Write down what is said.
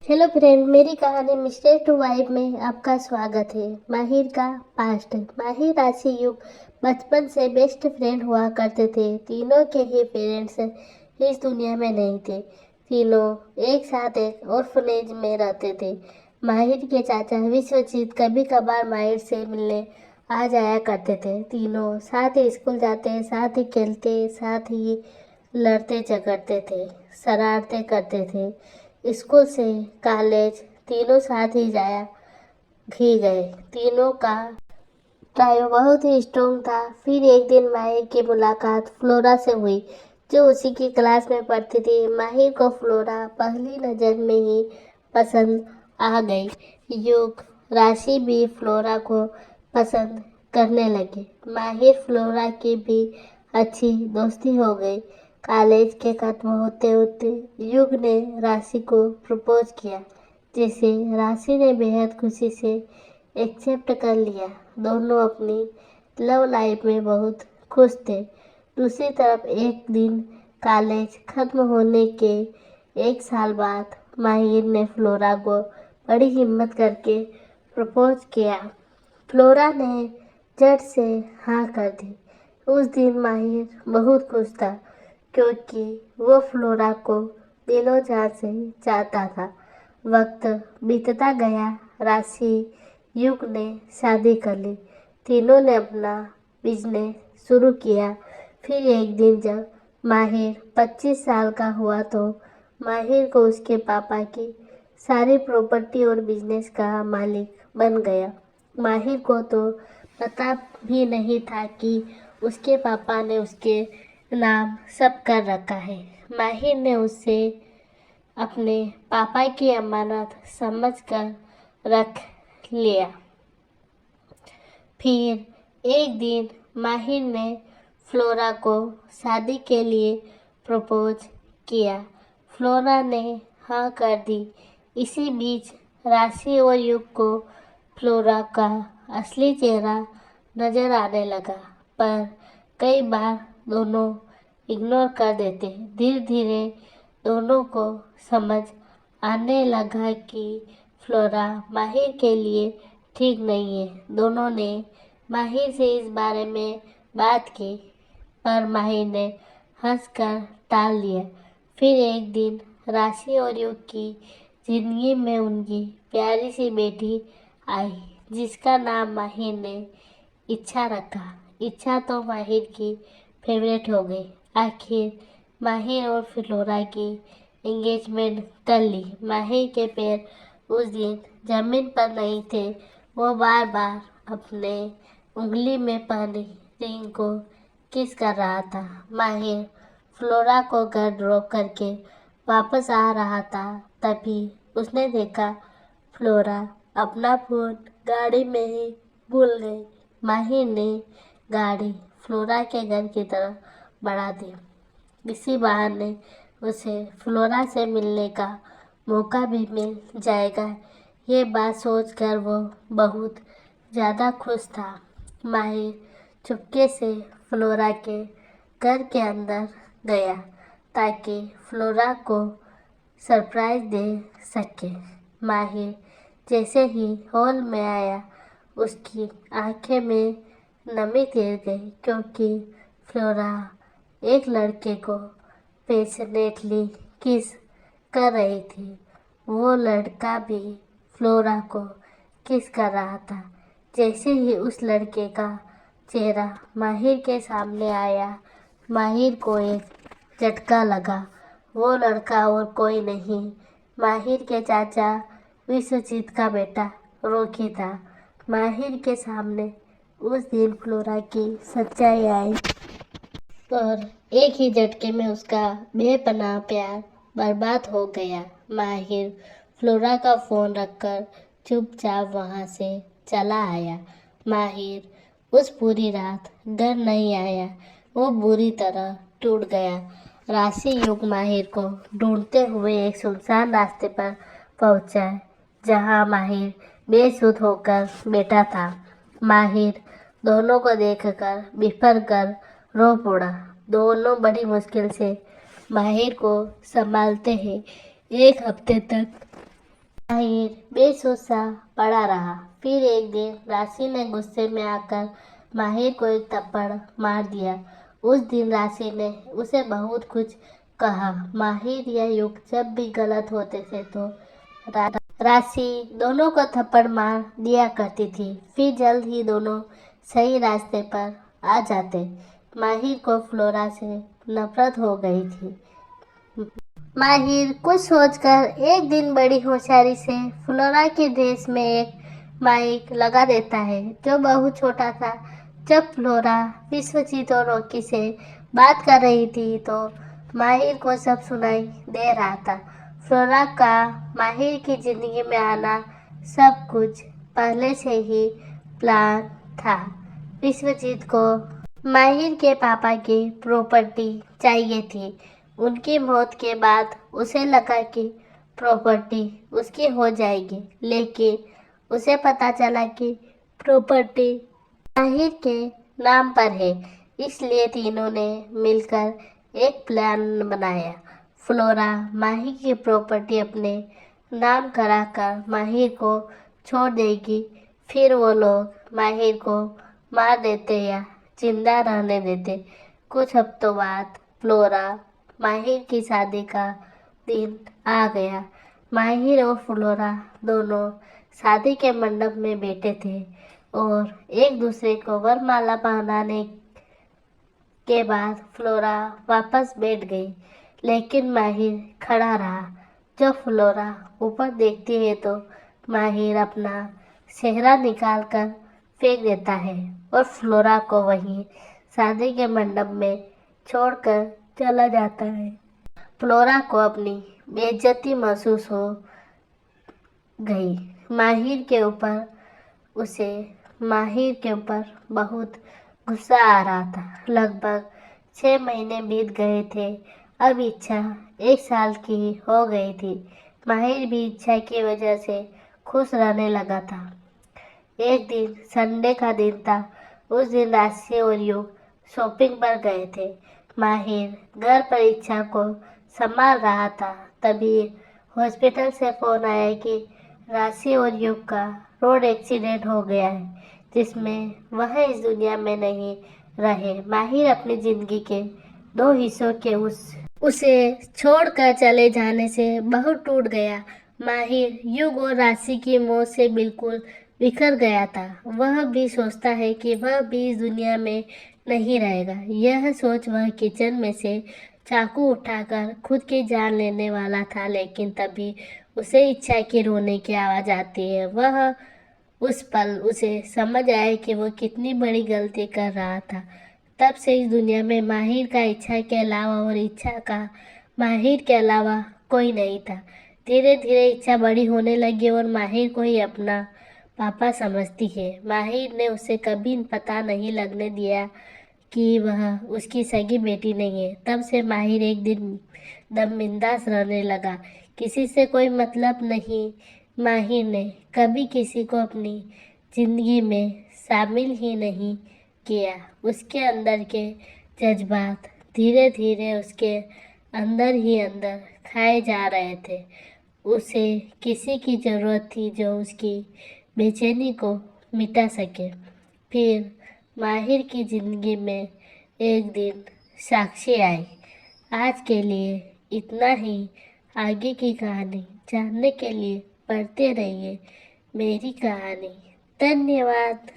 Hello friend, मेरी कहानी mister to wife में आपका स्वागत है। माहिर का पास्ट। माहिर राशि युग बचपन से बेस्ट फ्रेंड हुआ करते थे। तीनों के ही पेरेंट्स इस दुनिया में नहीं थे। तीनों एक साथ एक ऑर्फनेज में रहते थे। माहिर के चाचा विश्वजीत कभी कभार माहिर से मिलने आ जाया करते थे। तीनों साथ ही स्कूल जाते, साथ ही खेलते, साथ ही लड़ते झगड़ते थे, शरारतें करते थे। स्कूल से कॉलेज तीनों साथ ही गए। तीनों का ट्रायो बहुत ही स्ट्रॉन्ग था। फिर एक दिन माहिर की मुलाकात फ्लोरा से हुई, जो उसी की क्लास में पढ़ती थी। माहिर को फ्लोरा पहली नज़र में ही पसंद आ गई। युग राशि भी फ्लोरा को पसंद करने लगे। माहिर फ्लोरा की भी अच्छी दोस्ती हो गई। कॉलेज के खत्म होते होते युग ने राशि को प्रपोज किया, जिसे राशि ने बेहद खुशी से एक्सेप्ट कर लिया। दोनों अपनी लव लाइफ में बहुत खुश थे। दूसरी तरफ एक दिन कॉलेज खत्म होने के एक साल बाद माहिर ने फ्लोरा को बड़ी हिम्मत करके प्रपोज किया। फ्लोरा ने झट से हाँ कर दी। उस दिन माहिर बहुत खुश था, क्योंकि वो फ्लोरा को दिलों जान से चाहता था। वक्त बीतता गया। राशि युग ने शादी कर ली। तीनों ने अपना बिजनेस शुरू किया। फिर एक दिन जब माहिर 25 साल का हुआ तो माहिर को उसके पापा की सारी प्रॉपर्टी और बिजनेस का मालिक बन गया। माहिर को तो पता भी नहीं था कि उसके पापा ने उसके नाम सब कर रखा है। माहिर ने उससे अपने पापा की अमानत समझकर रख लिया। फिर एक दिन माहिर ने फ्लोरा को शादी के लिए प्रपोज किया। फ्लोरा ने हाँ कर दी। इसी बीच राशि और युग को फ्लोरा का असली चेहरा नजर आने लगा, पर कई बार दोनों इग्नोर कर देते। धीरे धीरे दोनों को समझ आने लगा कि फ्लोरा माहिर के लिए ठीक नहीं है। दोनों ने माहिर से इस बारे में बात की, पर माहिर ने हंसकर टाल दिया। फिर एक दिन राशि और युग की जिंदगी में उनकी प्यारी सी बेटी आई, जिसका नाम माहिर ने इच्छा रखा। इच्छा तो माहिर की फेवरेट हो गई। आखिर माहिर और फ्लोरा की एंगेजमेंट कर ली। माहिर के पैर उस दिन जमीन पर नहीं थे। वो बार बार अपने उंगली में पहनी रिंग को किस कर रहा था। माहिर फ्लोरा को घर ड्रॉप करके वापस आ रहा था, तभी उसने देखा फ्लोरा अपना फोन गाड़ी में ही भूल गई। माहिर ने गाड़ी फ्लोरा के घर की तरफ बढ़ा दी। इसी बहाने उसे फ्लोरा से मिलने का मौका भी मिल जाएगा। ये बात सोचकर वो बहुत ज़्यादा खुश था। माहिर चुपके से फ्लोरा के घर के अंदर गया, ताकि फ्लोरा को सरप्राइज दे सके। माहिर जैसे ही हॉल में आया, उसकी आंखें में नमी गिर गई, क्योंकि फ्लोरा एक लड़के को पैशनेटली किस कर रही थी। वो लड़का भी फ्लोरा को किस कर रहा था। जैसे ही उस लड़के का चेहरा माहिर के सामने आया, माहिर को एक झटका लगा। वो लड़का और कोई नहीं, माहिर के चाचा विश्वजीत का बेटा रॉकी था। माहिर के सामने उस दिन फ्लोरा की सच्चाई आई, और एक ही झटके में उसका बेपनाह प्यार बर्बाद हो गया। माहिर फ्लोरा का फ़ोन रखकर चुपचाप वहाँ से चला आया। माहिर उस पूरी रात घर नहीं आया। वो बुरी तरह टूट गया। राशि युग माहिर को ढूंढते हुए एक सुनसान रास्ते पर पहुंचा, जहां माहिर बेसुध होकर बैठा था। माहिर दोनों को देखकर बिफर कर रो पड़ा। दोनों बड़ी मुश्किल से माहिर को संभालते हैं। एक हफ्ते तक माहिर बेसोच सा पड़ा रहा। फिर एक दिन राशि ने गुस्से में आकर माहिर को एक थप्पड़ मार दिया। उस दिन राशि ने उसे बहुत कुछ कहा। माहिर या युग जब भी गलत होते थे तो राशि दोनों को थप्पड़ मार दिया करती थी। फिर जल्द ही दोनों सही रास्ते पर आ जाते। माहिर को फ्लोरा से नफरत हो गई थी। माहिर कुछ सोचकर एक दिन बड़ी होशियारी से फ्लोरा के ड्रेस में एक माइक लगा देता है जो बहुत छोटा था। जब फ्लोरा विश्वजीत और रॉकी से बात कर रही थी तो माहिर को सब सुनाई दे रहा था। फ्लोरा का माहिर की जिंदगी में आना सब कुछ पहले से ही प्लान था। विश्वजीत को माहिर के पापा की प्रॉपर्टी चाहिए थी। उनकी मौत के बाद उसे लगा कि प्रॉपर्टी उसकी हो जाएगी, लेकिन उसे पता चला कि प्रॉपर्टी माहिर के नाम पर है। इसलिए तीनों ने मिलकर एक प्लान बनाया। फ्लोरा माहिर की प्रॉपर्टी अपने नाम कराकर माहिर को छोड़ देगी। फिर वो लोग माहिर को मार देते या जिंदा रहने देते। कुछ हफ्तों बाद फ्लोरा माहिर की शादी का दिन आ गया। माहिर और फ्लोरा दोनों शादी के मंडप में बैठे थे और एक दूसरे को वरमाला पहनाने के बाद फ्लोरा वापस बैठ गई, लेकिन माहिर खड़ा रहा। जब फ्लोरा ऊपर देखती है तो माहिर अपना सेहरा निकाल कर फेंक देता है और फ्लोरा को वहीं शादी के मंडप में छोड़कर चला जाता है। फ्लोरा को अपनी बेइज्जती महसूस हो गई। माहिर के ऊपर बहुत गुस्सा आ रहा था। लगभग 6 महीने बीत गए थे। अब इच्छा 1 साल की हो गई थी। माहिर भी इच्छा की वजह से खुश रहने लगा था। एक दिन संडे का दिन था। उस दिन राशि और युग शॉपिंग पर गए थे। माहिर घर पर इच्छा को संभाल रहा था। तभी हॉस्पिटल से फोन आया कि राशि और युग का रोड एक्सीडेंट हो गया है, जिसमें वह इस दुनिया में नहीं रहे। माहिर अपनी जिंदगी के 2 हिस्सों के उसे छोड़कर चले जाने से बहुत टूट गया। माहिर युग और राशि की मौत से बिल्कुल बिखर गया था। वह भी सोचता है कि वह भी इस दुनिया में नहीं रहेगा। यह सोच वह किचन में से चाकू उठाकर खुद की जान लेने वाला था, लेकिन तभी उसे इच्छा की रोने की आवाज आती है। वह उस पल उसे समझ आया कि वो कितनी बड़ी गलती कर रहा था। तब से इस दुनिया में माहिर का इच्छा के अलावा और इच्छा का माहिर के अलावा कोई नहीं था। धीरे धीरे इच्छा बड़ी होने लगी और माहिर को ही अपना पापा समझती है। माहिर ने उसे कभी पता नहीं लगने दिया कि वह उसकी सगी बेटी नहीं है। तब से माहिर एक दिन दम बिंदास रहने लगा। किसी से कोई मतलब नहीं। माहिर ने कभी किसी को अपनी जिंदगी में शामिल ही नहीं किया। उसके अंदर के जज्बात धीरे धीरे उसके अंदर ही अंदर खाए जा रहे थे। उसे किसी की ज़रूरत थी जो उसकी बेचैनी को मिटा सके। फिर माहिर की जिंदगी में एक दिन साक्षी आई। आज के लिए इतना ही। आगे की कहानी जानने के लिए पढ़ते रहिए मेरी कहानी। धन्यवाद।